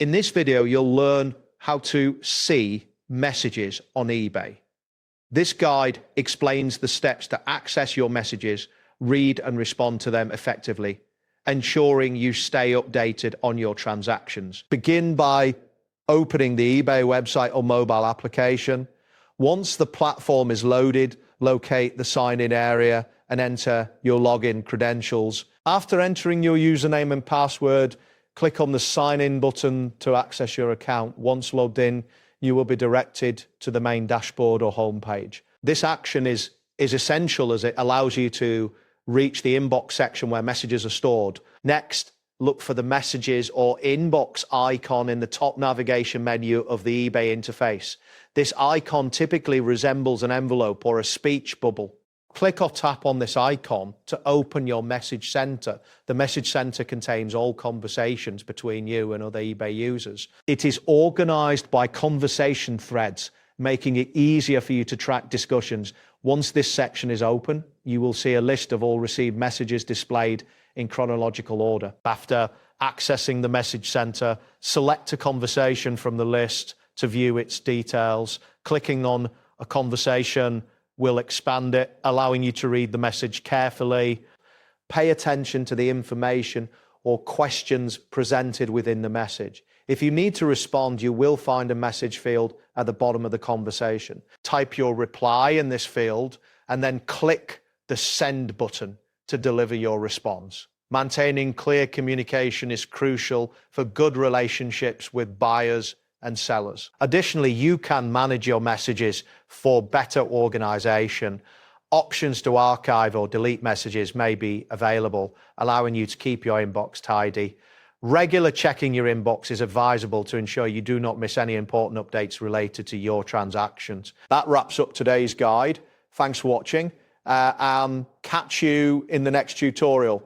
In this video, you'll learn how to see messages on eBay. This guide explains the steps to access your messages, read and respond to them effectively, ensuring you stay updated on your transactions. Begin by opening the eBay website or mobile application. Once the platform is loaded, locate the sign-in area and enter your login credentials. After entering your username and password, click on the sign in button to access your account. Once logged in, you will be directed to the main dashboard or home page. This action is essential as it allows you to reach the inbox section where messages are stored. Next, look for the messages or inbox icon in the top navigation menu of the eBay interface. This icon typically resembles an envelope or a speech bubble. Click or tap on this icon to open your message center. The message center contains all conversations between you and other eBay users. It is organized by conversation threads, making it easier for you to track discussions. Once this section is open, you will see a list of all received messages displayed in chronological order. After accessing the message center, select a conversation from the list to view its details. Clicking on a conversation will expand it, allowing you to read the message carefully. Pay attention to the information or questions presented within the message. If you need to respond, you will find a message field at the bottom of the conversation. Type your reply in this field and then click the send button to deliver your response. Maintaining clear communication is crucial for good relationships with buyers and sellers. Additionally, you can manage your messages for better organization. Options to archive or delete messages may be available, allowing you to keep your inbox tidy. Regular checking your inbox is advisable to ensure you do not miss any important updates related to your transactions. That wraps up today's guide. Thanks for watching, and catch you in the next tutorial.